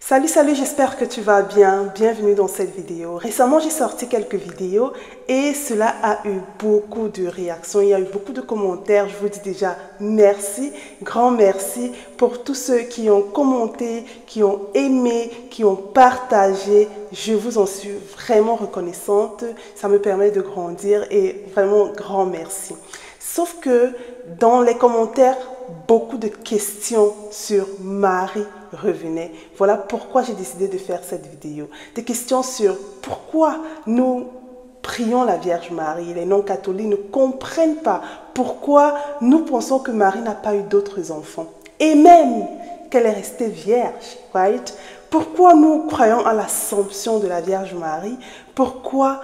Salut, j'espère que tu vas bien. Bienvenue dans cette vidéo. Récemment, j'ai sorti quelques vidéos et cela a eu beaucoup de réactions. Il y a eu beaucoup de commentaires. Je vous dis déjà merci, grand merci pour tous ceux qui ont commenté, qui ont aimé, qui ont partagé. Je vous en suis vraiment reconnaissante. Ça me permet de grandir et vraiment grand merci. Sauf que dans les commentaires, beaucoup de questions sur Marie revenaient. Voilà pourquoi j'ai décidé de faire cette vidéo. Des questions sur pourquoi nous prions la Vierge Marie. Les non-catholiques ne comprennent pas pourquoi nous pensons que Marie n'a pas eu d'autres enfants. Et même qu'elle est restée vierge. Right? Pourquoi nous croyons à l'Assomption de la Vierge Marie? Pourquoi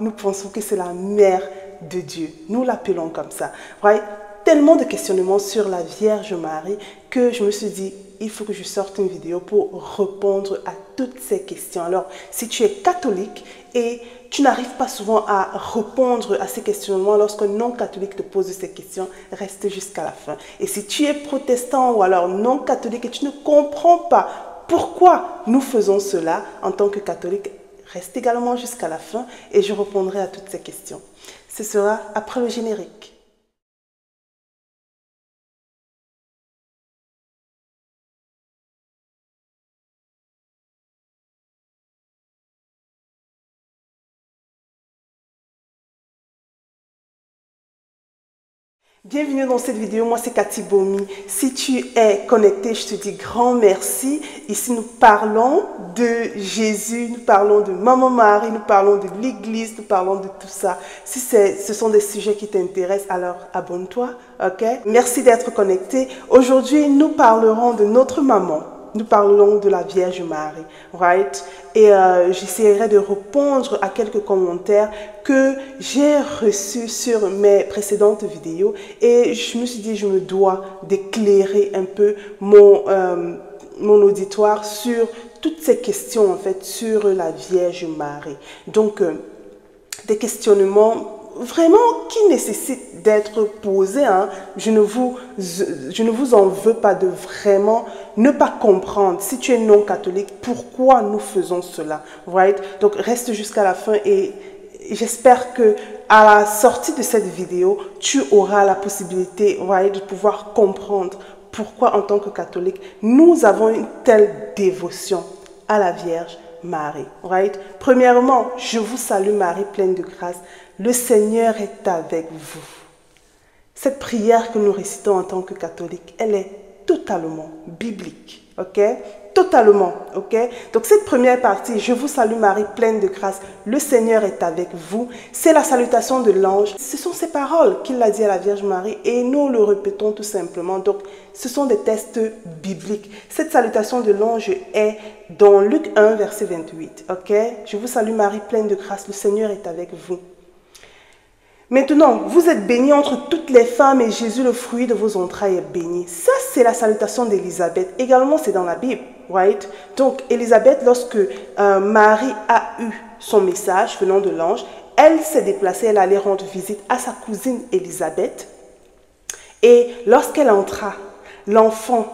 nous pensons que c'est la mère de Dieu? Nous l'appelons comme ça. Right? Tellement de questionnements sur la Vierge Marie que je me suis dit, il faut que je sorte une vidéo pour répondre à toutes ces questions. Alors, si tu es catholique et tu n'arrives pas souvent à répondre à ces questionnements lorsqu'un non-catholique te pose ces questions, reste jusqu'à la fin. Et si tu es protestant ou alors non-catholique et tu ne comprends pas pourquoi nous faisons cela en tant que catholique, reste également jusqu'à la fin et je répondrai à toutes ces questions. Ce sera après le générique. Bienvenue dans cette vidéo, moi c'est Cathy Bomi. Si tu es connecté, je te dis grand merci. Ici nous parlons de Jésus, nous parlons de Maman Marie, nous parlons de l'Église, nous parlons de tout ça. Si ce sont des sujets qui t'intéressent, alors abonne-toi, ok? Merci d'être connecté. Aujourd'hui, nous parlerons de notre maman. Nous parlons de la Vierge Marie, right? Et j'essaierai de répondre à quelques commentaires que j'ai reçus sur mes précédentes vidéos. Et je me suis dit, je me dois d'éclairer un peu mon auditoire sur toutes ces questions, en fait, sur la Vierge Marie. Donc, des questionnements vraiment qui nécessitent d'être posés. Hein. Je ne vous en veux pas de vraiment ne pas comprendre, si tu es non catholique, pourquoi nous faisons cela. Right? Donc reste jusqu'à la fin et j'espère que à la sortie de cette vidéo, tu auras la possibilité, right, de pouvoir comprendre pourquoi en tant que catholique, nous avons une telle dévotion à la Vierge Marie. Right? Premièrement, je vous salue Marie, pleine de grâce. Le Seigneur est avec vous. Cette prière que nous récitons en tant que catholiques, elle est totalement biblique. Ok? Totalement. Ok? Donc cette première partie, je vous salue Marie, pleine de grâce. Le Seigneur est avec vous. C'est la salutation de l'ange. Ce sont ces paroles qu'il a dit à la Vierge Marie et nous le répétons tout simplement. Donc ce sont des textes bibliques. Cette salutation de l'ange est dans Luc 1, verset 28. Ok? Je vous salue Marie, pleine de grâce. Le Seigneur est avec vous. Maintenant, vous êtes bénie entre toutes les femmes et Jésus, le fruit de vos entrailles, est béni. Ça, c'est la salutation d'Élisabeth. Également, c'est dans la Bible. Right? Donc, Élisabeth, lorsque Marie a eu son message venant de l'ange, elle s'est déplacée, elle allait rendre visite à sa cousine Élisabeth. Et lorsqu'elle entra, l'enfant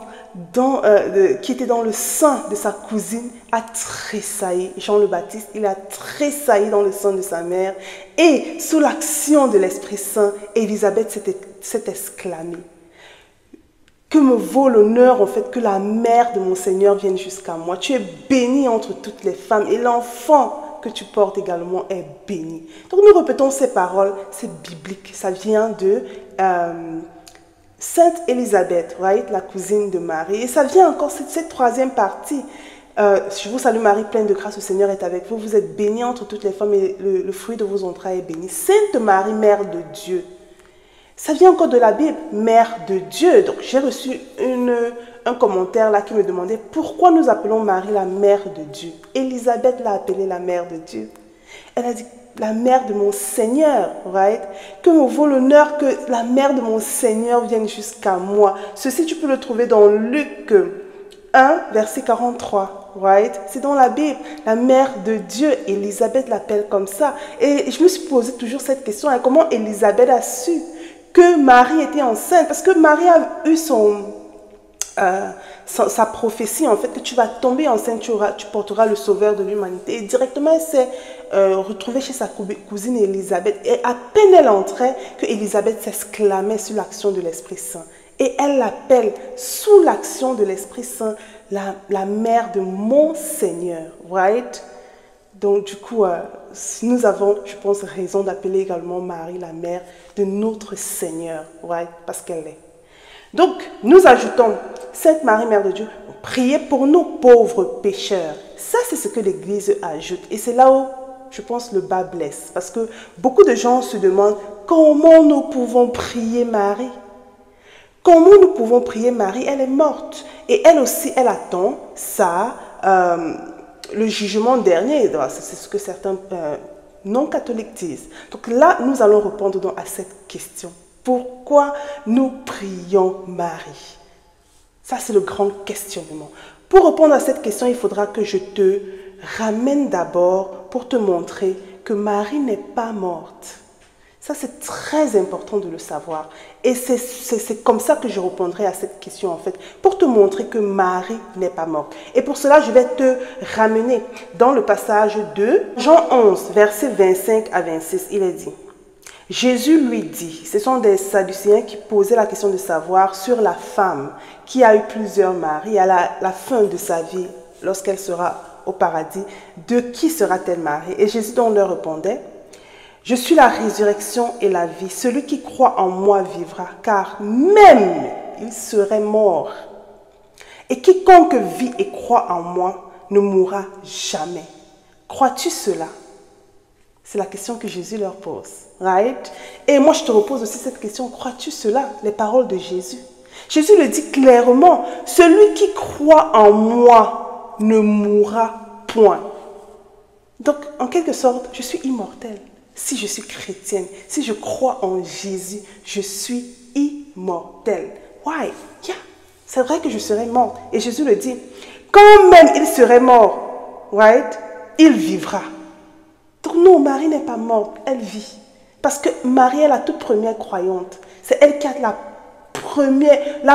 qui était dans le sein de sa cousine a tressailli. Jean le Baptiste, il a tressailli dans le sein de sa mère. Et sous l'action de l'Esprit Saint, Élisabeth s'est exclamée: que me vaut l'honneur en fait que la mère de mon Seigneur vienne jusqu'à moi. Tu es bénie entre toutes les femmes et l'enfant que tu portes également est béni. Donc nous répétons ces paroles, c'est biblique. Ça vient de Sainte Élisabeth, right, la cousine de Marie. Et ça vient encore, cette troisième partie. Je vous salue Marie, pleine de grâce, le Seigneur est avec vous. Vous êtes bénie entre toutes les femmes et le fruit de vos entrailles est béni. Sainte Marie, Mère de Dieu. Ça vient encore de la Bible, Mère de Dieu. Donc j'ai reçu un commentaire là qui me demandait pourquoi nous appelons Marie la Mère de Dieu. Élisabeth l'a appelée la Mère de Dieu. Elle a dit la mère de mon Seigneur, right? Que me vaut l'honneur que la mère de mon Seigneur vienne jusqu'à moi. Ceci, tu peux le trouver dans Luc 1, verset 43, right? C'est dans la Bible. La mère de Dieu, Élisabeth l'appelle comme ça. Et je me suis posé toujours cette question, hein, comment Élisabeth a su que Marie était enceinte? Parce que Marie a eu sa prophétie, en fait, que tu vas tomber enceinte, tu porteras le sauveur de l'humanité. Et directement, elle s'est retrouvée chez sa cousine Élisabeth. Et à peine elle entrait, que Élisabeth s'exclamait sur l'action de l'Esprit Saint. Et elle l'appelle, sous l'action de l'Esprit Saint, la mère de mon Seigneur. Right? Donc, du coup, nous avons, je pense, raison d'appeler également Marie la mère de notre Seigneur. Right? Parce qu'elle est. Donc, nous ajoutons, Sainte Marie, Mère de Dieu, priez pour nous pauvres pécheurs. Ça, c'est ce que l'Église ajoute. Et c'est là où, je pense, le bas blesse. Parce que beaucoup de gens se demandent, comment nous pouvons prier Marie? Comment nous pouvons prier Marie? Elle est morte. Et elle aussi, elle attend ça, le jugement dernier. C'est ce que certains non-catholiques disent. Donc là, nous allons répondre donc à cette question. Pourquoi nous prions Marie? Ça, c'est le grand questionnement. Pour répondre à cette question, il faudra que je te ramène d'abord pour te montrer que Marie n'est pas morte. Ça, c'est très important de le savoir. Et c'est comme ça que je répondrai à cette question, en fait, pour te montrer que Marie n'est pas morte. Et pour cela, je vais te ramener dans le passage de Jean 11, versets 25 à 26. Il est dit, Jésus lui dit, ce sont des Sadducéens qui posaient la question de savoir sur la femme qui a eu plusieurs maris à la fin de sa vie, lorsqu'elle sera au paradis, de qui sera-t-elle mariée? Et Jésus donc leur répondait, je suis la résurrection et la vie. Celui qui croit en moi vivra, car même il serait mort. Et quiconque vit et croit en moi ne mourra jamais. Crois-tu cela? C'est la question que Jésus leur pose. Right? Et moi, je te repose aussi cette question. Crois-tu cela? Les paroles de Jésus. Jésus le dit clairement. Celui qui croit en moi ne mourra point. Donc, en quelque sorte, je suis immortelle. Si je suis chrétienne, si je crois en Jésus, je suis immortelle. Why? Yeah. C'est vrai que je serai morte. Et Jésus le dit, quand même il serait mort, right? Il vivra. Donc non, Marie n'est pas morte, elle vit. Parce que Marie est la toute première croyante. C'est elle qui a la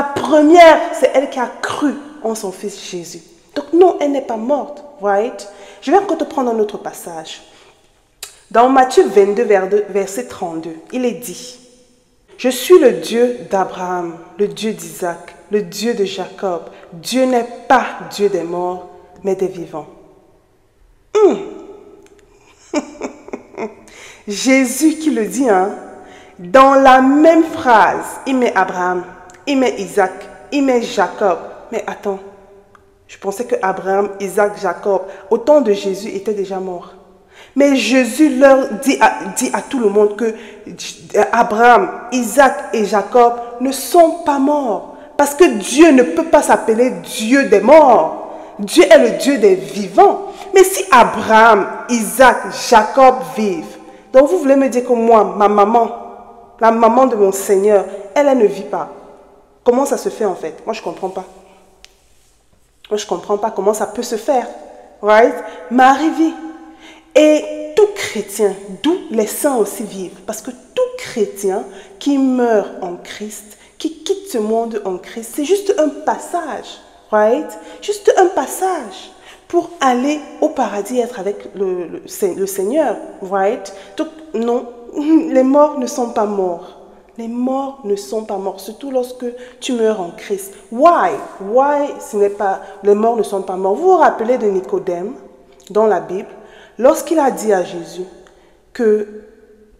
première, c'est elle qui a cru en son fils Jésus. Donc non, elle n'est pas morte, right? Je vais encore te prendre un autre passage. Dans Matthieu 22, verset 32, il est dit, je suis le Dieu d'Abraham, le Dieu d'Isaac, le Dieu de Jacob. Dieu n'est pas Dieu des morts, mais des vivants. Jésus qui le dit, hein, dans la même phrase, il met Abraham, il met Isaac, il met Jacob. Mais attends, je pensais que Abraham, Isaac, Jacob, au temps de Jésus, étaient déjà morts. Mais Jésus leur dit à tout le monde que Abraham, Isaac et Jacob ne sont pas morts. Parce que Dieu ne peut pas s'appeler Dieu des morts. Dieu est le Dieu des vivants. Mais si Abraham, Isaac, Jacob vivent, donc vous voulez me dire que moi, ma maman, la maman de mon Seigneur, elle ne vit pas. Comment ça se fait en fait? Moi, je ne comprends pas. Moi, je ne comprends pas comment ça peut se faire. Right? Marie vit. Et tout chrétien, d'où les saints aussi vivent, parce que tout chrétien qui meurt en Christ, qui quitte ce monde en Christ, c'est juste un passage, right? Juste un passage pour aller au paradis, être avec le Seigneur, right? Donc non, les morts ne sont pas morts. Les morts ne sont pas morts, surtout lorsque tu meurs en Christ. Why? Ce n'est pas, les morts ne sont pas morts. Vous vous rappelez de Nicodème dans la Bible? Lorsqu'il a dit à Jésus que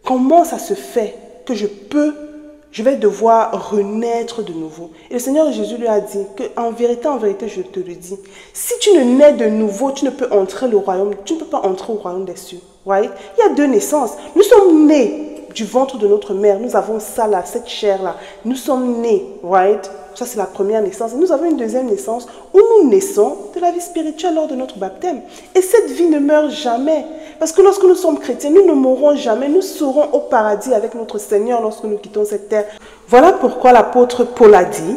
comment ça se fait que je vais devoir renaître de nouveau. Et le Seigneur Jésus lui a dit qu'en vérité, je te le dis, si tu ne nais de nouveau, tu ne peux pas entrer au royaume des cieux. Right? Il y a deux naissances. Nous sommes nés du ventre de notre mère. Nous avons ça là, cette chair-là. Nous sommes nés, right? Ça, c'est la première naissance. Et nous avons une deuxième naissance où nous naissons de la vie spirituelle lors de notre baptême. Et cette vie ne meurt jamais. Parce que lorsque nous sommes chrétiens, nous ne mourrons jamais. Nous serons au paradis avec notre Seigneur lorsque nous quittons cette terre. Voilà pourquoi l'apôtre Paul a dit,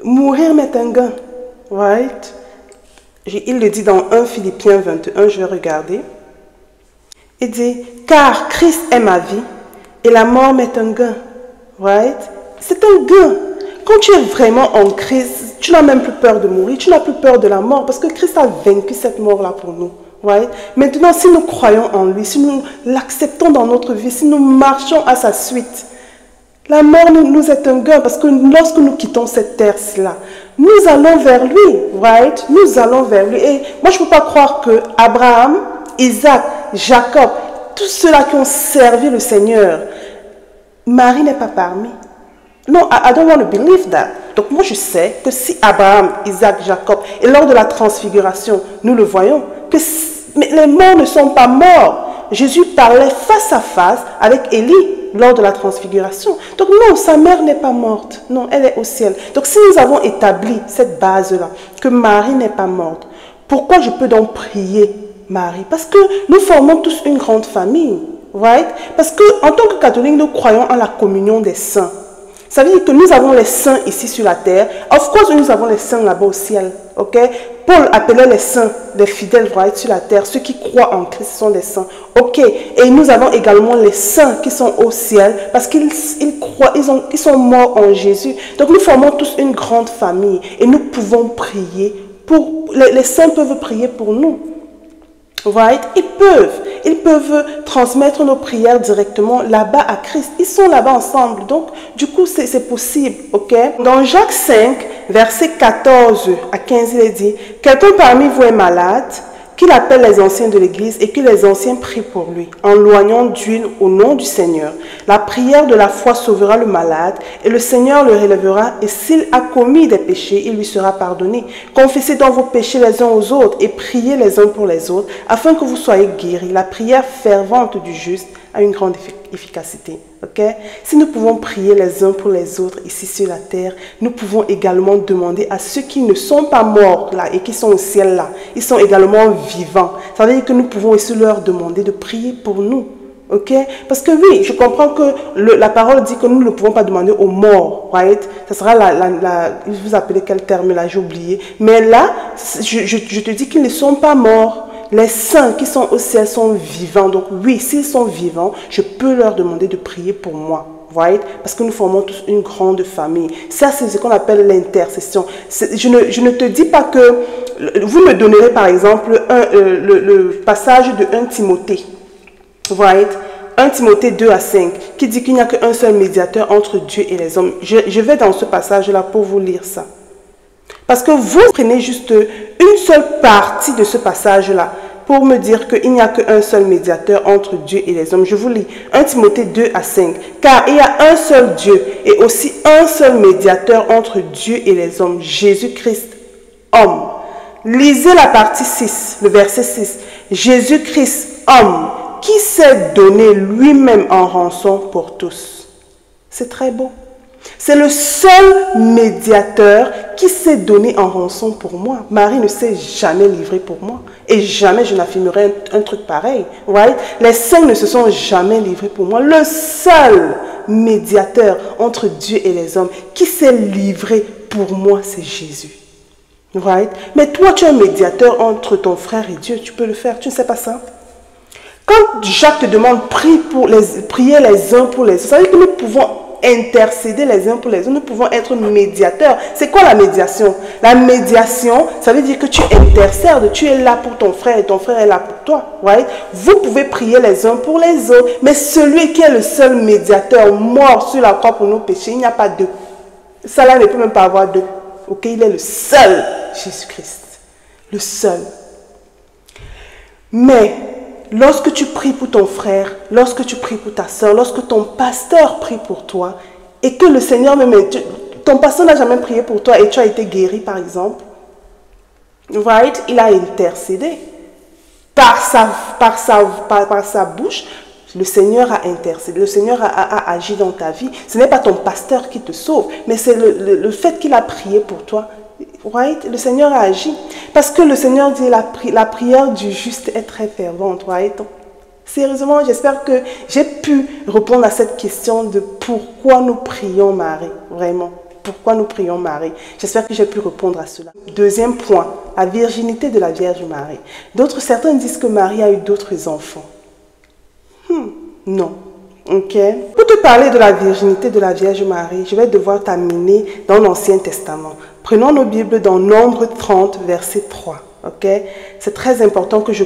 mourir m'est un gain. Right? Il le dit dans 1 Philippiens 21, je vais regarder. Il dit, car Christ est ma vie et la mort m'est un gain. Right? C'est un gain. Quand tu es vraiment en Christ, Tu n'as même plus peur de mourir, tu n'as plus peur de la mort parce que Christ a vaincu cette mort-là pour nous. Right? Maintenant, si nous croyons en lui, si nous l'acceptons dans notre vie, si nous marchons à sa suite, la mort nous est un gain parce que lorsque nous quittons cette terre-là, nous allons vers lui, right? Nous allons vers lui. Et moi, je ne peux pas croire que Abraham, Isaac, Jacob, tous ceux-là qui ont servi le Seigneur, Marie n'est pas parmi. Non, I don't want to believe that. Donc moi, je sais que si Abraham, Isaac, Jacob, et lors de la transfiguration, nous le voyons, que mais les morts ne sont pas morts. Jésus parlait face à face avec Élie lors de la transfiguration. Donc non, sa mère n'est pas morte. Non, elle est au ciel. Donc si nous avons établi cette base-là, que Marie n'est pas morte, pourquoi je peux donc prier Marie? Parce que nous formons tous une grande famille. Right? Parce qu'en tant que catholiques, nous croyons en la communion des saints. Ça veut dire que nous avons les saints ici sur la terre. Of course, nous avons les saints là-bas au ciel. Ok? Paul appelait les saints des fidèles sur la terre. Ceux qui croient en Christ sont des saints. Ok? Et nous avons également les saints qui sont au ciel parce qu'ils croient, ils sont morts en Jésus. Donc nous formons tous une grande famille et nous pouvons prier pour... Les saints peuvent prier pour nous. Right? Ils peuvent transmettre nos prières directement là-bas à Christ. Ils sont là-bas ensemble. Donc, du coup, c'est possible. Ok? Dans Jacques 5, versets 14 à 15, il est dit, « Quelqu'un parmi vous est malade, qu'il appelle les anciens de l'Église et que les anciens prient pour lui, en loignant d'huile au nom du Seigneur. La prière de la foi sauvera le malade et le Seigneur le relèvera et s'il a commis des péchés, il lui sera pardonné. Confessez donc vos péchés les uns aux autres et priez les uns pour les autres afin que vous soyez guéris. La prière fervente du juste a une grande efficacité. » Okay? Si nous pouvons prier les uns pour les autres ici sur la terre, nous pouvons également demander à ceux qui ne sont pas morts là et qui sont au ciel là, ils sont également vivants. Ça veut dire que nous pouvons aussi leur demander de prier pour nous. Okay? Parce que oui, je comprends que la parole dit que nous ne pouvons pas demander aux morts. Right? Ça sera vous appelez quel terme là, j'ai oublié. Mais là, je te dis qu'ils ne sont pas morts. Les saints qui sont au ciel sont vivants. Donc oui, s'ils sont vivants, je peux leur demander de prier pour moi. Right? Parce que nous formons tous une grande famille. Ça, c'est ce qu'on appelle l'intercession. Je ne te dis pas que... Vous me donnerez par exemple le passage de 1 Timothée. Right? 1 Timothée 2 à 5, qui dit qu'il n'y a qu'un seul médiateur entre Dieu et les hommes. Je vais dans ce passage-là pour vous lire ça. Parce que vous prenez juste une seule partie de ce passage-là pour me dire qu'il n'y a qu'un seul médiateur entre Dieu et les hommes. Je vous lis 1 Timothée 2 à 5. Car il y a un seul Dieu et aussi un seul médiateur entre Dieu et les hommes, Jésus-Christ, homme. Lisez la partie 6, le verset 6. Jésus-Christ, homme, qui s'est donné lui-même en rançon pour tous. C'est très beau. C'est le seul médiateur qui s'est donné en rançon pour moi. Marie ne s'est jamais livrée pour moi. Et jamais je n'affirmerai un truc pareil. Right? Les saints ne se sont jamais livrés pour moi. Le seul médiateur entre Dieu et les hommes qui s'est livré pour moi, c'est Jésus. Right? Mais toi, tu es un médiateur entre ton frère et Dieu. Tu peux le faire. Tu ne sais pas ça? Quand Jacques te demande prier les uns pour les autres, ça veut dire que nous pouvons intercéder les uns pour les autres. Nous pouvons être médiateurs. C'est quoi la médiation? La médiation, ça veut dire que tu intercèdes. Tu es là pour ton frère et ton frère est là pour toi. Right? Vous pouvez prier les uns pour les autres. Mais celui qui est le seul médiateur mort sur la croix pour nos péchés, il n'y a pas deux. Ça là ne peut même pas avoir deux. Ok? Il est le seul, Jésus-Christ. Le seul. Mais lorsque tu pries pour ton frère, lorsque tu pries pour ta soeur, lorsque ton pasteur prie pour toi, et que le Seigneur même, ton pasteur n'a jamais prié pour toi et tu as été guéri par exemple, right? Il a intercédé. Par sa bouche, le Seigneur a intercédé, le Seigneur a agi dans ta vie. Ce n'est pas ton pasteur qui te sauve, mais c'est le fait qu'il a prié pour toi. Right? Le Seigneur a agi. Parce que le Seigneur dit la prière du juste est très fervente. Right? Donc, sérieusement, j'espère que j'ai pu répondre à cette question de pourquoi nous prions Marie. Vraiment. Pourquoi nous prions Marie? J'espère que j'ai pu répondre à cela. Deuxième point, la virginité de la Vierge Marie. Certains disent que Marie a eu d'autres enfants. Non. Ok. Pour te parler de la virginité de la Vierge Marie, je vais devoir t'amener dans l'Ancien Testament. Prenons nos Bibles dans Nombre 30, verset 3. Ok. C'est très important que je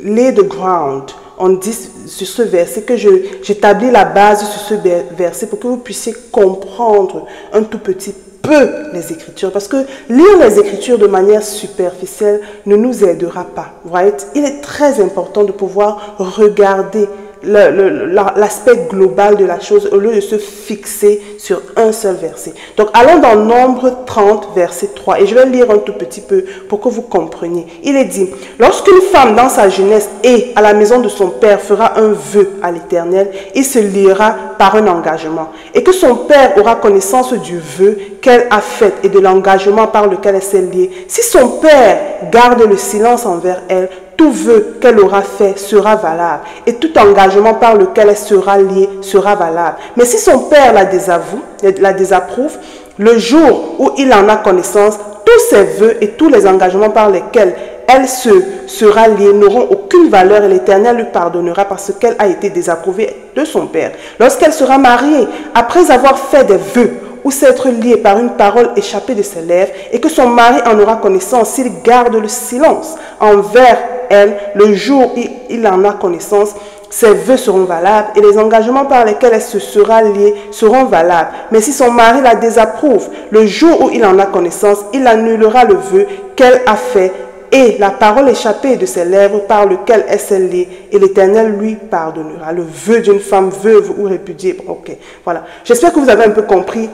lay the ground. On dit sur ce verset que j'établis la base sur ce verset pour que vous puissiez comprendre un tout petit peu les Écritures. Parce que lire les Écritures de manière superficielle ne nous aidera pas. Right? Il est très important de pouvoir regarder l'aspect global de la chose au lieu de se fixer sur un seul verset. Donc allons dans Nombre 30 verset 3 et je vais lire un tout petit peu pour que vous compreniez. Il est dit: lorsqu'une femme dans sa jeunesse et à la maison de son père fera un vœu à l'Éternel, il se liera par un engagement et que son père aura connaissance du vœu qu'elle a fait et de l'engagement par lequel elle s'est liée. Si son père garde le silence envers elle, tout vœu qu'elle aura fait sera valable et tout engagement par lequel elle sera liée sera valable. Mais si son père la désapprouve, le jour où il en a connaissance, tous ses vœux et tous les engagements par lesquels elle sera liée n'auront aucune valeur et l'Éternel lui pardonnera parce qu'elle a été désapprouvée de son père. Lorsqu'elle sera mariée, après avoir fait des vœux, ou s'être lié par une parole échappée de ses lèvres, et que son mari en aura connaissance s'il garde le silence envers elle, le jour où il en a connaissance, ses vœux seront valables et les engagements par lesquels elle se sera liée seront valables. Mais si son mari la désapprouve, le jour où il en a connaissance, il annulera le vœu qu'elle a fait et la parole échappée de ses lèvres par lequel elle s'est liée, et l'Éternel lui pardonnera. Le vœu d'une femme veuve ou répudiée. Ok, voilà. J'espère que vous avez un peu compris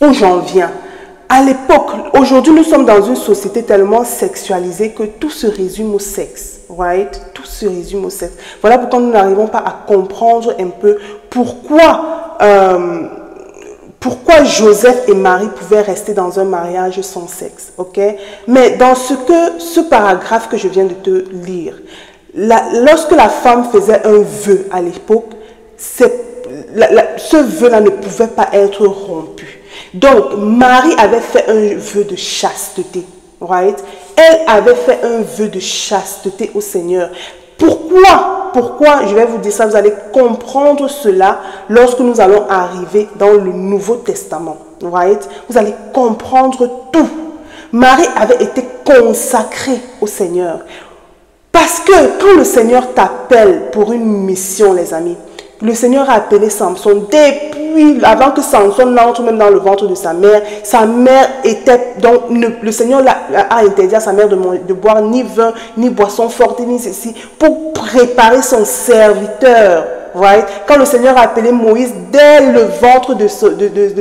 où j'en viens. À l'époque, aujourd'hui, nous sommes dans une société tellement sexualisée que tout se résume au sexe. Right? Tout se résume au sexe. Voilà pourquoi nous n'arrivons pas à comprendre un peu pourquoi Joseph et Marie pouvaient rester dans un mariage sans sexe. Ok? Mais dans ce paragraphe que je viens de te lire, lorsque la femme faisait un vœu à l'époque, ce vœu-là ne pouvait pas être rompu. Donc, Marie avait fait un vœu de chasteté. Right? Elle avait fait un vœu de chasteté au Seigneur. Pourquoi je vais vous dire ça? Vous allez comprendre cela lorsque nous allons arriver dans le Nouveau Testament. Right? Vous allez comprendre tout. Marie avait été consacrée au Seigneur. Parce que quand le Seigneur t'appelle pour une mission, les amis, le Seigneur a appelé Samson depuis, avant que Samson n'entre même dans le ventre de sa mère était, donc le Seigneur a interdit à sa mère de boire ni vin, ni boisson forte, ni ceci, pour préparer son serviteur. Right? Quand le Seigneur a appelé Moïse dès le ventre de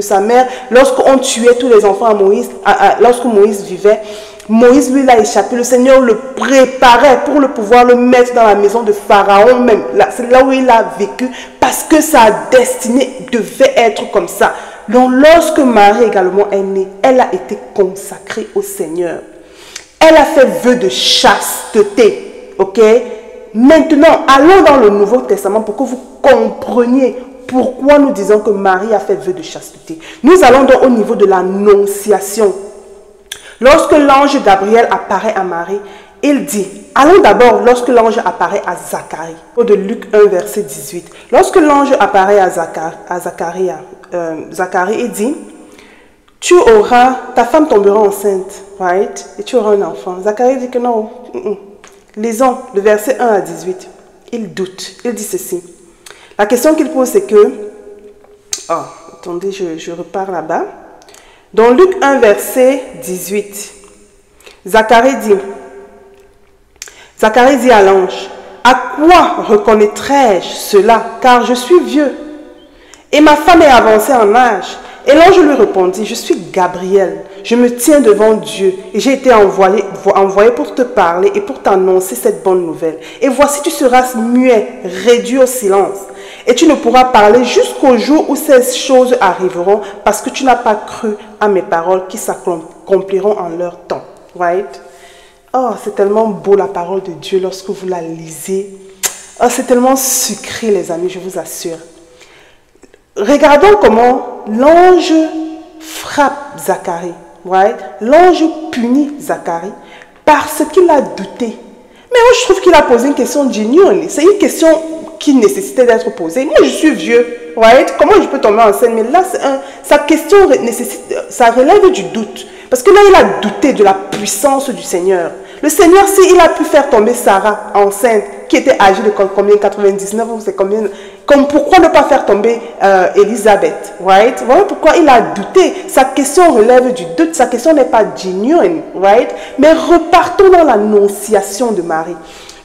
sa mère, lorsqu'on tuait tous les enfants à Moïse, lorsque Moïse vivait, Moïse lui l'a échappé, le Seigneur le préparait pour pouvoir le mettre dans la maison de Pharaon même. C'est là où il a vécu parce que sa destinée devait être comme ça. Donc lorsque Marie également est née, elle a été consacrée au Seigneur. Elle a fait vœu de chasteté. Ok? Maintenant, allons dans le Nouveau Testament pour que vous compreniez pourquoi nous disons que Marie a fait vœu de chasteté. Nous allons donc au niveau de l'annonciation. Lorsque l'ange Gabriel apparaît à Marie, il dit, allons d'abord lorsque l'ange apparaît à Zacharie, de Luc 1 verset 18. Lorsque l'ange apparaît à Zacharie, il dit, ta femme tombera enceinte, right? Et tu auras un enfant. Zacharie dit que non. Lisons le verset 1 à 18. Il doute, il dit ceci. La question qu'il pose c'est que, attendez, je repars là-bas. Dans Luc 1, verset 18, Zacharie dit à l'ange, « À quoi reconnaîtrai-je cela, car je suis vieux, et ma femme est avancée en âge. » Et l'ange lui répondit, « Je suis Gabriel, je me tiens devant Dieu, et j'ai été envoyé pour te parler et pour t'annoncer cette bonne nouvelle. Et voici, tu seras muet, réduit au silence. Et tu ne pourras parler jusqu'au jour où ces choses arriveront parce que tu n'as pas cru à mes paroles qui s'accompliront en leur temps. » Right? Oh, c'est tellement beau la parole de Dieu lorsque vous la lisez. Oh, c'est tellement sucré, les amis, je vous assure. Regardons comment l'ange frappe Zacharie. Right? L'ange punit Zacharie parce qu'il a douté. Mais moi, je trouve qu'il a posé une question genuine. C'est une question qui nécessitait d'être posée. Moi, je suis vieux, right? Comment je peux tomber enceinte? Mais là, sa question ça relève du doute. Parce que là, il a douté de la puissance du Seigneur. Le Seigneur, s'il a pu faire tomber Sarah enceinte, qui était âgée de combien, 99 ou c'est combien, comme pourquoi ne pas faire tomber Élisabeth, right? Voilà pourquoi il a douté. Sa question relève du doute, sa question n'est pas genuine, right? Mais repartons dans l'annonciation de Marie.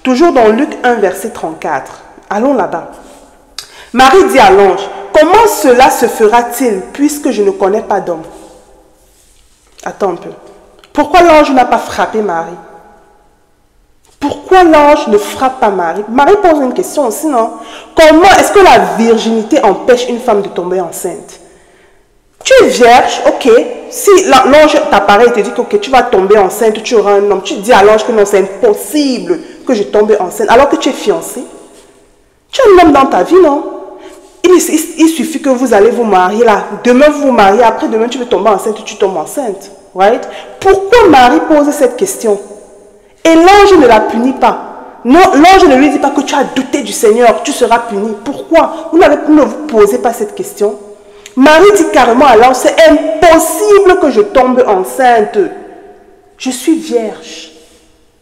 Toujours dans Luc 1, verset 34. Allons là-bas. Marie dit à l'ange, comment cela se fera-t-il puisque je ne connais pas d'homme? Attends un peu. Pourquoi l'ange n'a pas frappé Marie? Pourquoi l'ange ne frappe pas Marie? Marie pose une question aussi, non? Comment est-ce que la virginité empêche une femme de tomber enceinte? Tu es vierge, ok. Si l'ange t'apparaît et te dit que okay, tu vas tomber enceinte, tu auras un homme, tu dis à l'ange que non, c'est impossible que je tombe enceinte, alors que tu es fiancée. Tu as un homme dans ta vie, non? Il suffit que vous allez vous marier là. Demain, vous vous mariez, après demain, tu veux tomber enceinte, tu tombes enceinte. Right? Pourquoi Marie pose cette question? Et l'ange ne la punit pas. Non, l'ange ne lui dit pas que tu as douté du Seigneur, tu seras puni. Pourquoi? Vous ne vous posez pas cette question. Marie dit carrément à l'ange, c'est impossible que je tombe enceinte. Je suis vierge.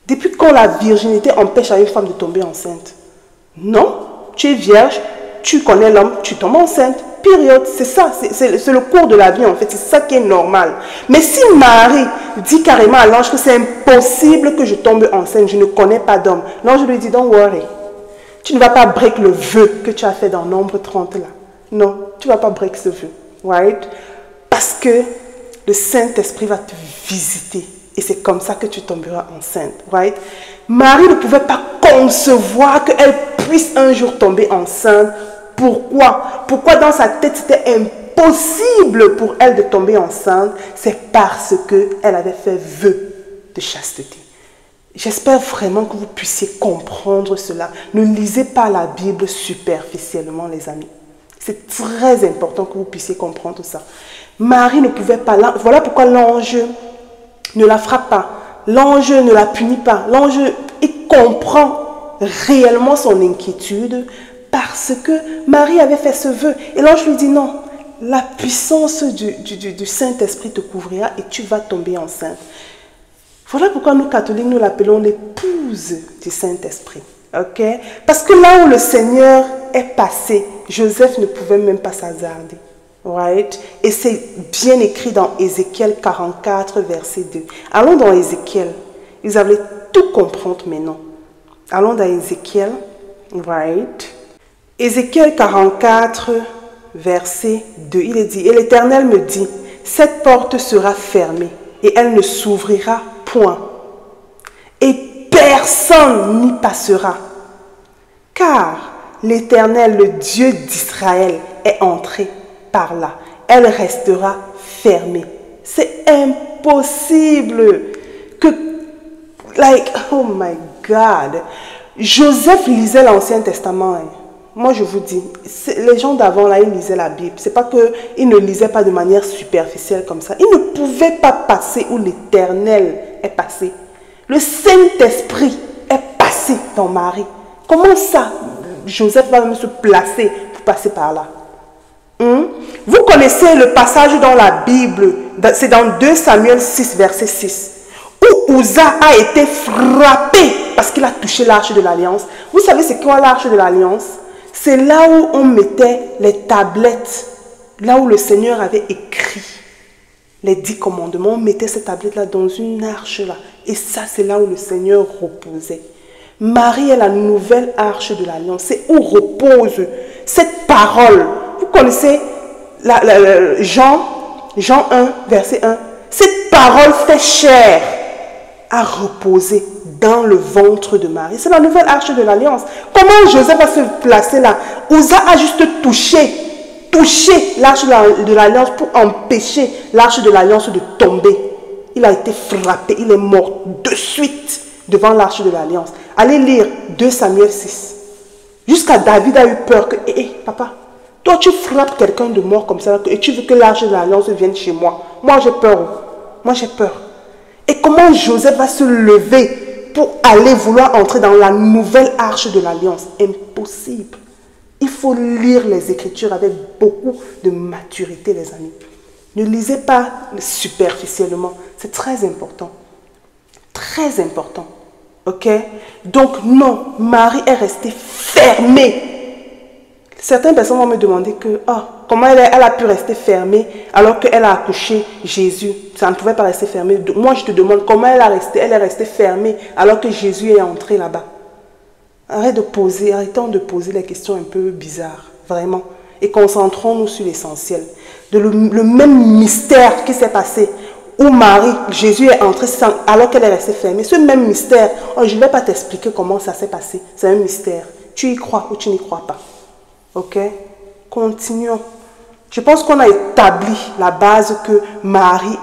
Depuis quand la virginité empêche à une femme de tomber enceinte? Non, tu es vierge, tu connais l'homme, tu tombes enceinte. Période, c'est ça, c'est le cours de la vie en fait, c'est ça qui est normal. Mais si Marie dit carrément à l'ange que c'est impossible que je tombe enceinte, je ne connais pas d'homme, l'ange lui dit, don't worry, tu ne vas pas break le vœu que tu as fait dans Nombre 30 là. Non, tu ne vas pas break ce vœu, right? Parce que le Saint-Esprit va te visiter et c'est comme ça que tu tomberas enceinte, right? Marie ne pouvait pas concevoir qu'elle puisse un jour tomber enceinte. Pourquoi? Pourquoi dans sa tête c'était impossible pour elle de tomber enceinte? C'est parce qu'elle avait fait vœu de chasteté. J'espère vraiment que vous puissiez comprendre cela. Ne lisez pas la Bible superficiellement, les amis. C'est très important que vous puissiez comprendre ça. Marie ne pouvait pas. Voilà pourquoi l'ange ne la frappe pas. L'ange ne la punit pas. L'ange, il comprend réellement son inquiétude parce que Marie avait fait ce vœu. Et l'ange lui dit non, la puissance du Saint-Esprit te couvrira et tu vas tomber enceinte. Voilà pourquoi nous catholiques, nous l'appelons l'épouse du Saint-Esprit. Ok? Parce que là où le Seigneur est passé, Joseph ne pouvait même pas s'hasarder. Right? Et c'est bien écrit dans Ézéchiel 44, verset 2. Allons dans Ézéchiel. Ils allaient tout comprendre maintenant. Allons dans Ézéchiel. Right? Ézéchiel 44, verset 2. Il est dit, et l'Éternel me dit, cette porte sera fermée et elle ne s'ouvrira point. Et personne n'y passera. Car l'Éternel, le Dieu d'Israël, est entré par là. Elle restera fermée. C'est impossible que, oh my God. Joseph lisait l'Ancien Testament. Moi, je vous dis, les gens d'avant, là, ils lisaient la Bible. C'est pas qu'ils ne lisaient pas de manière superficielle comme ça. Ils ne pouvaient pas passer où l'Éternel est passé. Le Saint-Esprit est passé dans Marie. Comment ça, Joseph va même se placer pour passer par là? Vous connaissez le passage dans la Bible, c'est dans 2 Samuel 6, verset 6, où Uza a été frappé parce qu'il a touché l'arche de l'Alliance. Vous savez c'est quoi l'arche de l'Alliance? C'est là où on mettait les tablettes, là où le Seigneur avait écrit les 10 commandements. On mettait ces tablettes-là dans une arche là. Et ça, c'est là où le Seigneur reposait. Marie est la nouvelle arche de l'Alliance. C'est où repose cette parole. Vous connaissez Jean 1, verset 1. Cette parole fait chair à reposer dans le ventre de Marie. C'est la nouvelle arche de l'Alliance. Comment Joseph va se placer là? Uza a juste touché l'arche de l'Alliance pour empêcher l'arche de l'Alliance de tomber. Il a été frappé, il est mort de suite devant l'arche de l'Alliance. Allez lire 2 Samuel 6. Jusqu'à David a eu peur que, papa, toi tu frappes quelqu'un de mort comme ça et tu veux que l'arche de l'Alliance vienne chez moi. Moi j'ai peur. Moi j'ai peur. Et comment Joseph va se lever pour aller vouloir entrer dans la nouvelle arche de l'Alliance? Impossible. Il faut lire les Écritures avec beaucoup de maturité, les amis. Ne lisez pas superficiellement. C'est très important. Très important. Ok? Donc non, Marie est restée fermée. Certaines personnes vont me demander que, comment elle a pu rester fermée alors qu'elle a accouché Jésus. Ça ne pouvait pas rester fermé. Moi, je te demande comment elle est restée fermée alors que Jésus est entré là-bas. Arrêtons de poser les questions un peu bizarres, vraiment. Et concentrons-nous sur l'essentiel. Le même mystère qui s'est passé, où Jésus est entré alors qu'elle est restée fermée. Ce même mystère, je ne vais pas t'expliquer comment ça s'est passé. C'est un mystère. Tu y crois ou tu n'y crois pas. Ok? Continuons. Je pense qu'on a établi la base que Marie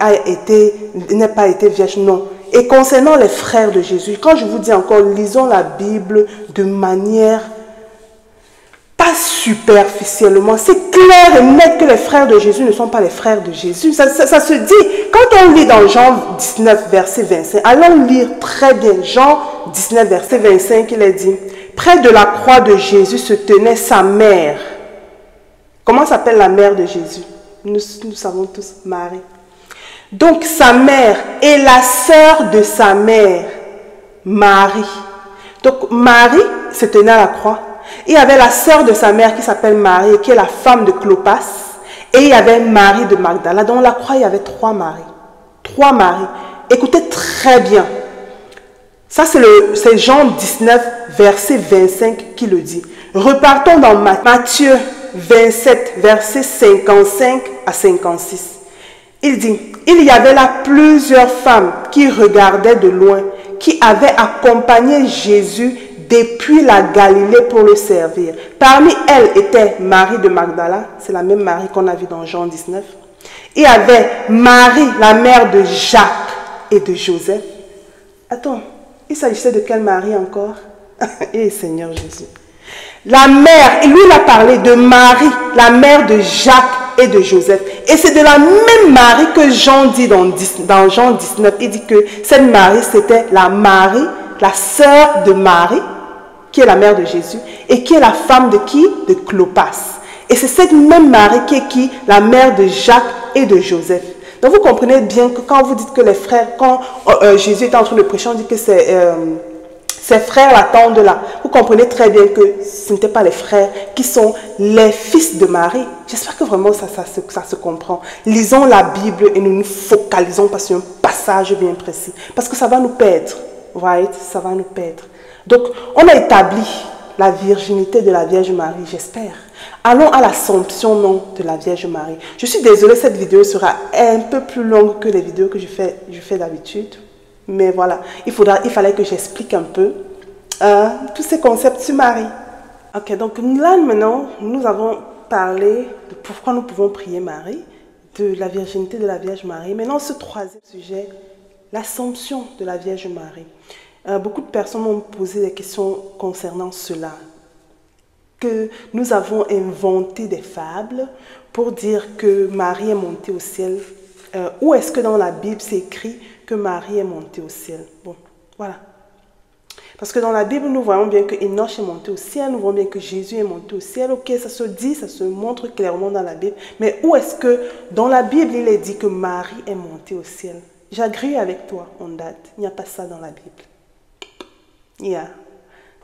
n'est pas été vierge. Non. Et concernant les frères de Jésus, quand je vous dis encore, lisons la Bible de manière pas superficiellement. C'est clair et net que les frères de Jésus ne sont pas les frères de Jésus. Ça se dit. Quand on lit dans Jean 19, verset 25, allons lire très bien. Jean 19, verset 25, il est dit, près de la croix de Jésus se tenait sa mère. Comment s'appelle la mère de Jésus? Nous savons tous, Marie. Donc sa mère et la sœur de sa mère, Marie. Donc Marie se tenait à la croix. Il y avait la sœur de sa mère qui s'appelle Marie, qui est la femme de Clopas. Et il y avait Marie de Magdala. Dans la croix, il y avait 3 Maries. 3 Maries. Écoutez très bien. Ça, c'est Jean 19, verset 25 qui le dit. Repartons dans Matthieu 27, verset 55 à 56. Il dit, il y avait là plusieurs femmes qui regardaient de loin, qui avaient accompagné Jésus depuis la Galilée pour le servir. Parmi elles était Marie de Magdala, c'est la même Marie qu'on a vue dans Jean 19. Il y avait Marie, la mère de Jacques et de Joseph. Attends, il s'agissait de quelle Marie encore? Eh Seigneur Jésus. La mère, il lui a parlé de Marie, la mère de Jacques et de Joseph. Et c'est de la même Marie que Jean dit dans Jean 19. Il dit que cette Marie, c'était la Marie, la sœur de Marie, qui est la mère de Jésus, et qui est la femme de qui? De Clopas. Et c'est cette même Marie qui est qui? La mère de Jacques et de Joseph. Donc vous comprenez bien que quand vous dites que les frères, quand Jésus était en train de prêcher, on dit que ses frères l'attendent là. Vous comprenez très bien que ce n'étaient pas les frères qui sont les fils de Marie. J'espère que vraiment ça se comprend. Lisons la Bible et ne nous focalisons pas sur un passage bien précis. Parce que ça va nous perdre. Right? Ça va nous perdre. Donc, on a établi la virginité de la Vierge Marie, j'espère. Allons à l'Assomption, non, de la Vierge Marie. Je suis désolée, cette vidéo sera un peu plus longue que les vidéos que je fais d'habitude. Mais voilà, il fallait que j'explique un peu tous ces concepts sur Marie. Ok, donc là maintenant, nous avons parlé de pourquoi nous pouvons prier Marie, de la virginité de la Vierge Marie. Maintenant, ce troisième sujet, l'Assomption de la Vierge Marie. Beaucoup de personnes m'ont posé des questions concernant cela. Que nous avons inventé des fables pour dire que Marie est montée au ciel. Où est-ce que dans la Bible c'est écrit que Marie est montée au ciel? Bon, voilà. Parce que dans la Bible, nous voyons bien que Enoch est monté au ciel, nous voyons bien que Jésus est monté au ciel. Ok, ça se dit, ça se montre clairement dans la Bible. Mais où est-ce que dans la Bible, il est dit que Marie est montée au ciel? J'agree avec toi, on date. Il n'y a pas ça dans la Bible. Yeah.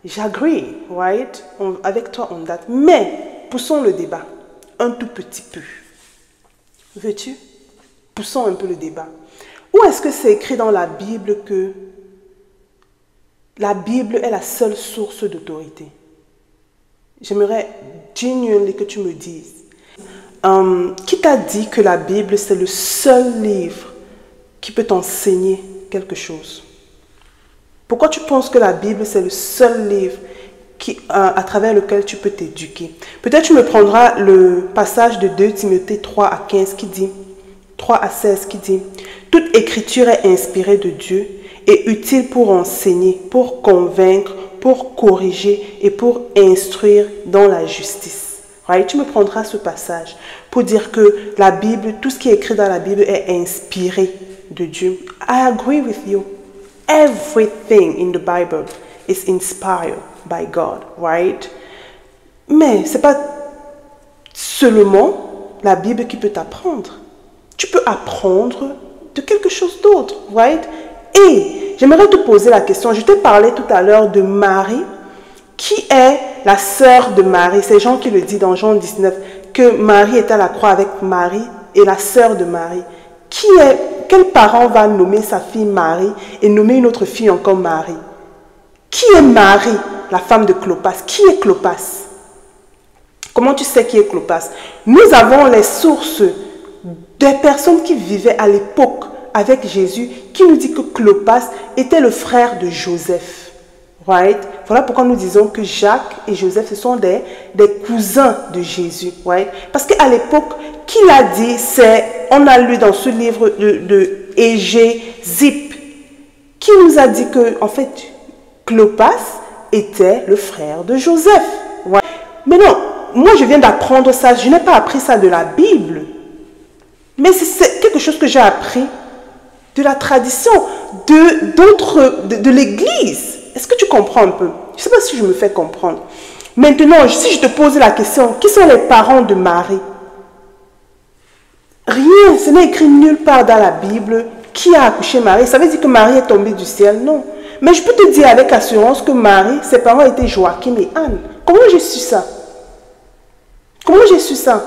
J'agree, right? Avec toi, on date. Mais, poussons le débat un tout petit peu. Veux-tu? Poussons un peu le débat. Où est-ce que c'est écrit dans la Bible que la Bible est la seule source d'autorité? J'aimerais genuinely que tu me dises. Qui t'a dit que la Bible, c'est le seul livre qui peut t'enseigner quelque chose? Pourquoi tu penses que la Bible, c'est le seul livre à travers lequel tu peux t'éduquer? Peut-être tu me prendras le passage de 2 Timothée 3 à 15 qui dit, 3 à 16 qui dit, « Toute écriture est inspirée de Dieu et utile pour enseigner, pour convaincre, pour corriger et pour instruire dans la justice. » Right? Tu me prendras ce passage pour dire que la Bible, tout ce qui est écrit dans la Bible est inspiré de Dieu. I agree with you. Everything in the Bible is inspired by God, right? Mais ce n'est pas seulement la Bible qui peut t'apprendre. Tu peux apprendre de quelque chose d'autre, right? Et j'aimerais te poser la question, je t'ai parlé tout à l'heure de Marie, qui est la sœur de Marie. C'est Jean qui le dit dans Jean 19, que Marie est à la croix avec Marie et la sœur de Marie. Quel parent va nommer sa fille Marie et nommer une autre fille encore Marie? Qui est Marie, la femme de Clopas? Qui est Clopas? Comment tu sais qui est Clopas? Nous avons les sources des personnes qui vivaient à l'époque avec Jésus, qui nous dit que Clopas était le frère de Joseph. Right? Voilà pourquoi nous disons que Jacques et Joseph, ce sont des cousins de Jésus. Right? Parce qu'à l'époque, qui l'a dit, on a lu dans ce livre de Égée Zip, qui nous a dit que, en fait, Clopas était le frère de Joseph. Right? Mais non, moi je viens d'apprendre ça, je n'ai pas appris ça de la Bible. Mais c'est quelque chose que j'ai appris de la tradition, de l'Église. Est-ce que tu comprends un peu? Je ne sais pas si je me fais comprendre. Maintenant, si je te pose la question, qui sont les parents de Marie? Rien, ce n'est écrit nulle part dans la Bible qui a accouché Marie. Ça veut dire que Marie est tombée du ciel? Non. Mais je peux te dire avec assurance que Marie, ses parents étaient Joachim et Anne. Comment j'ai su ça? Comment j'ai su ça?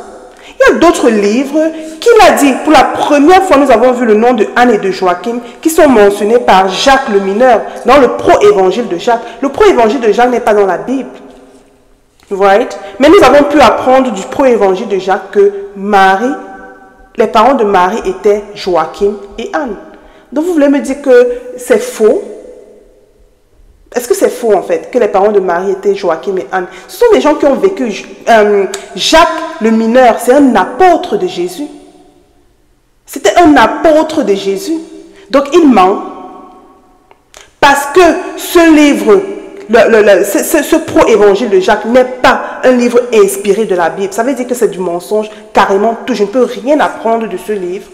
Il y a d'autres livres qui l'a dit. Pour la première fois, nous avons vu le nom de Anne et de Joachim qui sont mentionnés par Jacques le mineur dans le pro-évangile de Jacques. Le pro-évangile de Jacques n'est pas dans la Bible. Right? Mais nous avons pu apprendre du pro-évangile de Jacques que Marie, les parents de Marie étaient Joachim et Anne. Donc vous voulez me dire que c'est faux? Est-ce que c'est faux en fait, que les parents de Marie étaient Joachim et Anne? Ce sont des gens qui ont vécu. Jacques le mineur, c'est un apôtre de Jésus. C'était un apôtre de Jésus. Donc il ment. Parce que ce livre, ce pro-évangile de Jacques n'est pas un livre inspiré de la Bible. Ça veut dire que c'est du mensonge, carrément tout. Je ne peux rien apprendre de ce livre.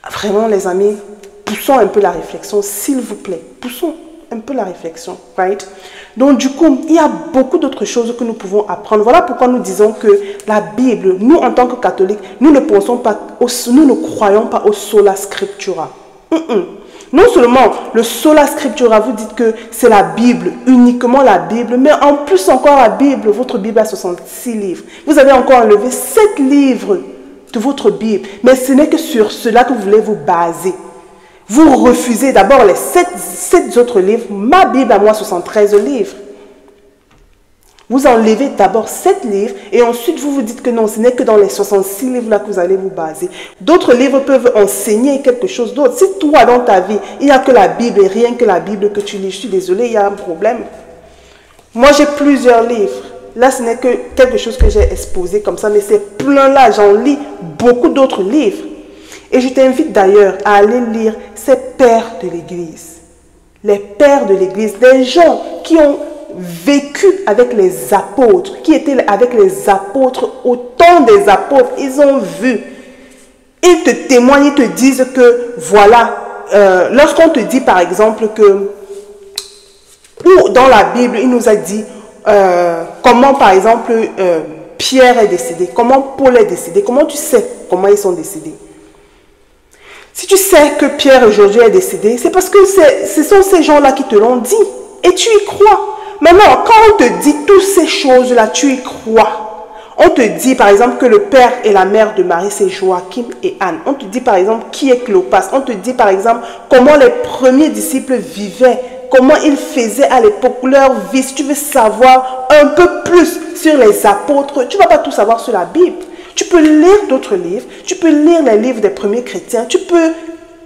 Vraiment les amis, poussons un peu la réflexion, s'il vous plaît. Poussons un peu la réflexion, right? Donc du coup, il y a beaucoup d'autres choses que nous pouvons apprendre. Voilà pourquoi nous disons que la Bible, nous en tant que catholiques, nous ne pensons pas, nous ne croyons pas au sola scriptura. Non seulement le sola scriptura, vous dites que c'est la Bible, uniquement la Bible, mais en plus encore la Bible, votre Bible a 66 livres. Vous avez encore enlevé 7 livres de votre Bible, mais ce n'est que sur cela que vous voulez vous baser. Vous refusez d'abord les 7 autres livres. Ma Bible a moi 73 livres. Vous enlevez d'abord 7 livres et ensuite vous vous dites que non, ce n'est que dans les 66 livres là que vous allez vous baser. D'autres livres peuvent enseigner quelque chose d'autre. Si toi dans ta vie, il n'y a que la Bible et rien que la Bible que tu lis, je suis désolée, il y a un problème. Moi j'ai plusieurs livres. Là ce n'est que quelque chose que j'ai exposé comme ça, mais c'est plein là, j'en lis beaucoup d'autres livres. Et je t'invite d'ailleurs à aller lire ces pères de l'Église. Les pères de l'Église, des gens qui ont vécu avec les apôtres, qui étaient avec les apôtres au temps des apôtres. Ils ont vu. Ils te témoignent, ils te disent que voilà, lorsqu'on te dit par exemple que, ou dans la Bible, il nous a dit comment par exemple Pierre est décédé, comment Paul est décédé, comment tu sais comment ils sont décédés? Si tu sais que Pierre aujourd'hui est décédé, c'est parce que ce sont ces gens-là qui te l'ont dit. Et tu y crois. Maintenant, quand on te dit toutes ces choses-là, tu y crois. On te dit par exemple que le père et la mère de Marie, c'est Joachim et Anne. On te dit par exemple qui est Clopas. On te dit par exemple comment les premiers disciples vivaient. Comment ils faisaient à l'époque leur vie. Si tu veux savoir un peu plus sur les apôtres, tu ne vas pas tout savoir sur la Bible. Tu peux lire d'autres livres, tu peux lire les livres des premiers chrétiens, tu peux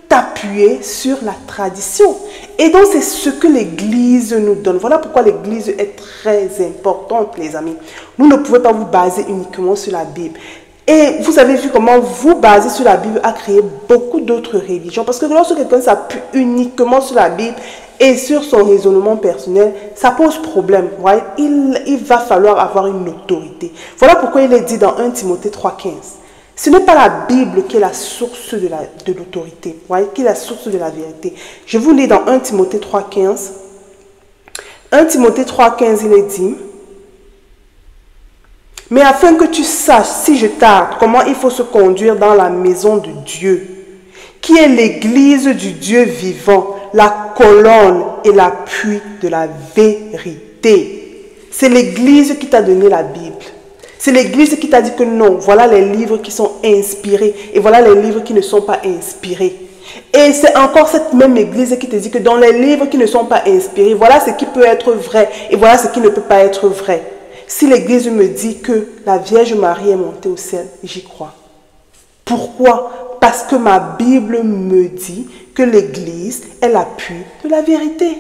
t'appuyer sur la tradition. Et donc c'est ce que l'Église nous donne. Voilà pourquoi l'Église est très importante, les amis. Vous ne pouvez pas vous baser uniquement sur la Bible. Et vous avez vu comment vous baser sur la Bible a créé beaucoup d'autres religions. Parce que lorsque quelqu'un s'appuie uniquement sur la Bible et sur son raisonnement personnel, ça pose problème. Right? Il va falloir avoir une autorité. Voilà pourquoi il est dit dans 1 Timothée 3,15. Ce n'est pas la Bible qui est la source de l'autorité, right? Qui est la source de la vérité. Je vous lis dans 1 Timothée 3,15. 1 Timothée 3,15, il est dit... Mais afin que tu saches, si je tarde, comment il faut se conduire dans la maison de Dieu, qui est l'église du Dieu vivant, la colonne et l'appui de la vérité. C'est l'église qui t'a donné la Bible. C'est l'église qui t'a dit que non, voilà les livres qui sont inspirés et voilà les livres qui ne sont pas inspirés. Et c'est encore cette même église qui te dit que dans les livres qui ne sont pas inspirés, voilà ce qui peut être vrai et voilà ce qui ne peut pas être vrai. Si l'église me dit que la Vierge Marie est montée au ciel, j'y crois. Pourquoi? Parce que ma Bible me dit que l'église est l'appui de la vérité.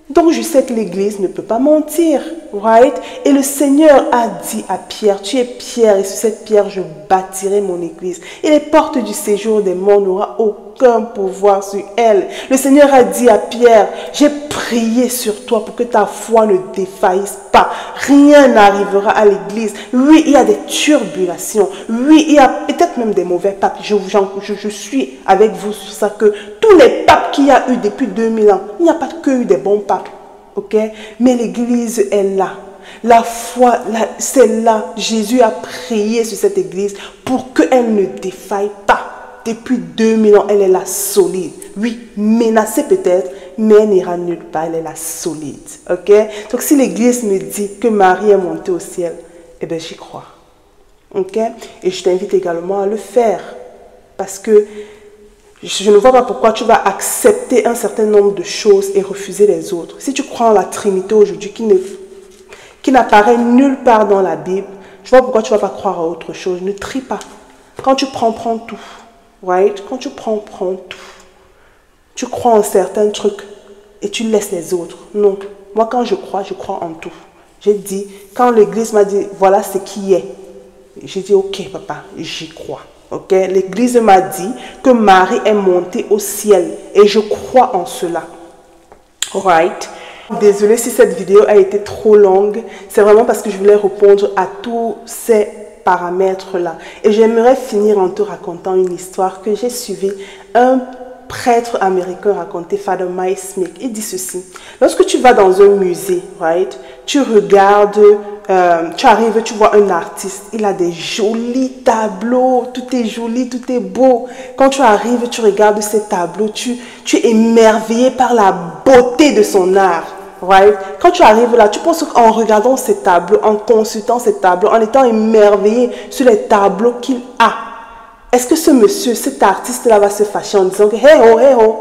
Donc je sais que l'église ne peut pas mentir, right? Et le Seigneur a dit à Pierre, tu es Pierre et sur cette pierre je bâtirai mon église. Et les portes du séjour des morts n'auront aucun pouvoir sur elle. Le Seigneur a dit à Pierre, j'ai prié sur toi pour que ta foi ne défaillisse pas. Rien n'arrivera à l'église. Oui, il y a des turbulations. Oui, il y a peut-être même des mauvais papes. Je suis avec vous sur ça que tous les papes qu'il y a eu depuis 2000 ans, il n'y a pas que eu des bons papes. Ok? Mais l'église est là. La foi, c'est là. Jésus a prié sur cette église pour qu'elle ne défaille pas. Depuis 2000 ans, elle est là solide. Oui, menacée peut-être, mais elle n'ira nulle part. Elle est là solide. Ok? Donc si l'église me dit que Marie est montée au ciel, eh bien j'y crois. Ok? Et je t'invite également à le faire. Parce que je ne vois pas pourquoi tu vas accepter un certain nombre de choses et refuser les autres. Si tu crois en la Trinité aujourd'hui qui n'apparaît nulle part dans la Bible, je vois pourquoi tu ne vas pas croire à autre chose. Ne trie pas. Quand tu prends tout. Right? Quand tu prends tout. Tu crois en certains trucs et tu laisses les autres. Non. Moi, quand je crois en tout. J'ai dit, quand l'église m'a dit, voilà ce qui est. J'ai dit, ok papa, j'y crois. Ok? L'église m'a dit que Marie est montée au ciel et je crois en cela. Right? Désolée si cette vidéo a été trop longue. C'est vraiment parce que je voulais répondre à tous ces paramètres-là. Et j'aimerais finir en te racontant une histoire que j'ai suivie. Un prêtre américain racontait, Father Mike Smith. Il dit ceci. Lorsque tu vas dans un musée, right, tu regardes, tu arrives, tu vois un artiste. Il a des jolis tableaux. Tout est joli, tout est beau. Quand tu arrives, tu regardes ces tableaux. Tu es émerveillé par la beauté de son art. Right? Quand tu arrives là, tu penses qu'en regardant ces tableaux, en consultant ces tableaux, en étant émerveillé sur les tableaux qu'il a, est-ce que ce monsieur, cet artiste-là va se fâcher en disant que hey oh,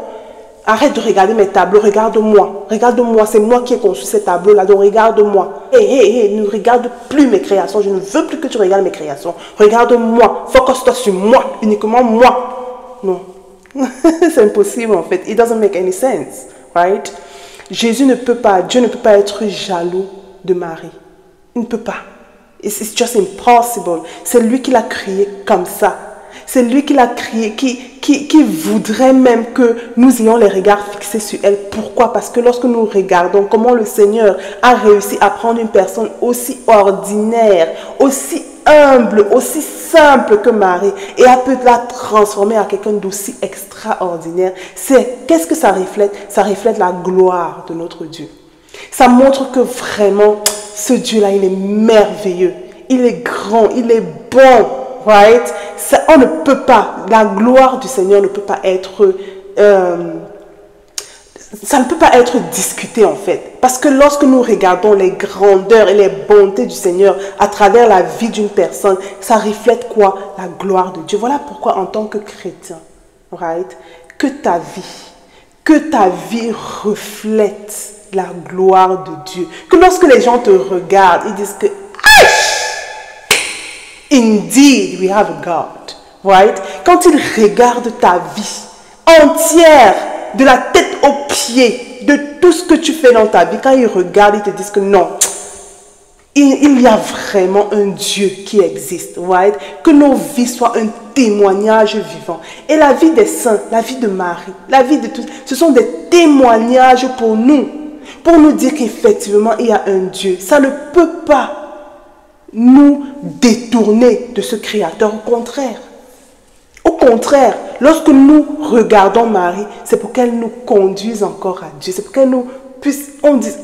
arrête de regarder mes tableaux, regarde-moi, c'est moi qui ai conçu ces tableaux-là, donc regarde-moi. Hey, ne regarde plus mes créations, je ne veux plus que tu regardes mes créations, regarde-moi, focus-toi sur moi, uniquement moi. Non, c'est impossible en fait, it doesn't make any sense, right? Dieu ne peut pas être jaloux de Marie. Il ne peut pas. It's just impossible. C'est lui qui l'a créé comme ça. C'est lui qui l'a créé, qui voudrait même que nous ayons les regards fixés sur elle. Pourquoi? Parce que lorsque nous regardons comment le Seigneur a réussi à prendre une personne aussi ordinaire, aussi humble, aussi simple que Marie et a pu la transformer en quelqu'un d'aussi extraordinaire. Qu'est-ce que ça reflète? Ça reflète la gloire de notre Dieu. Ça montre que vraiment, ce Dieu-là, il est merveilleux. Il est grand, il est bon. Right? On ne peut pas, la gloire du Seigneur ne peut pas être... ça ne peut pas être discuté en fait. Parce que lorsque nous regardons les grandeurs et les bontés du Seigneur à travers la vie d'une personne, ça reflète quoi? La gloire de Dieu. Voilà pourquoi en tant que chrétien, right, que ta vie reflète la gloire de Dieu. Que lorsque les gens te regardent, ils disent que indeed we have a God. Right? Quand ils regardent ta vie entière, de la tête aux pieds, de tout ce que tu fais dans ta vie, quand ils regardent, ils te disent que non, il y a vraiment un Dieu qui existe. Right? Que nos vies soient un témoignage vivant. Et la vie des saints, la vie de Marie, la vie de tous, ce sont des témoignages pour nous dire qu'effectivement il y a un Dieu. Ça ne peut pas nous détourner de ce Créateur. Au contraire, lorsque nous regardons Marie, c'est pour qu'elle nous conduise encore à Dieu. C'est pour qu'elle nous puisse, on dise,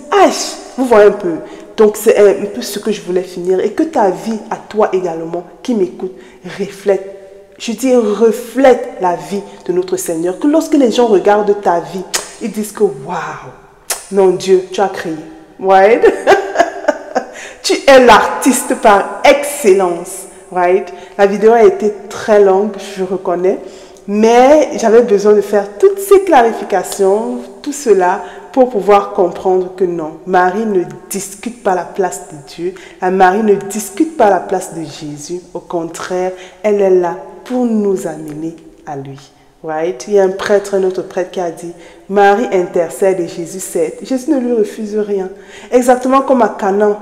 Vous voyez un peu. Donc, c'est un peu ce que je voulais finir. Et que ta vie, à toi également, qui m'écoute, reflète la vie de notre Seigneur. Que lorsque les gens regardent ta vie, ils disent que, waouh, non Dieu, tu as créé. Right? Tu es l'artiste par excellence. Right? La vidéo a été très longue, je reconnais. Mais j'avais besoin de faire toutes ces clarifications, tout cela, pour pouvoir comprendre que non, Marie ne discute pas la place de Dieu. Marie ne discute pas la place de Jésus. Au contraire, elle est là pour nous amener à lui. Right? Il y a un autre prêtre qui a dit, Marie intercède et Jésus cède. Jésus ne lui refuse rien. Exactement comme à Canaan,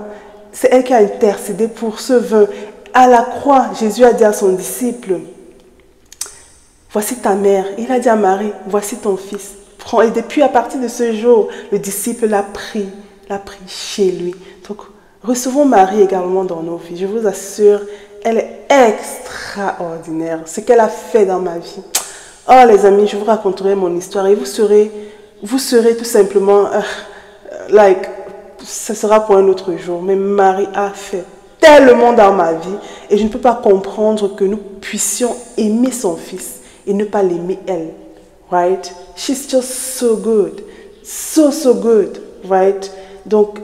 c'est elle qui a intercédé pour ce vin. À la croix, Jésus a dit à son disciple, voici ta mère. Il a dit à Marie, voici ton fils. Et depuis, à partir de ce jour, le disciple l'a pris chez lui. Donc, recevons Marie également dans nos vies. Je vous assure, elle est extraordinaire. Ce qu'elle a fait dans ma vie. Oh, les amis, je vous raconterai mon histoire et vous serez tout simplement, ce sera pour un autre jour. Mais Marie a fait tellement dans ma vie et je ne peux pas comprendre que nous puissions aimer son fils et ne pas l'aimer elle. Right? She's just so good. So good. Right? Donc,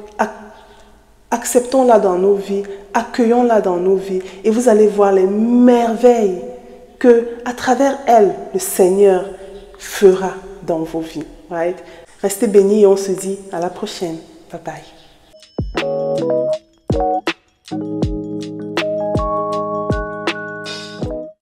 acceptons-la dans nos vies. Accueillons-la dans nos vies. Et vous allez voir les merveilles que, à travers elle, le Seigneur fera dans vos vies. Right? Restez bénis et on se dit à la prochaine. Bye bye.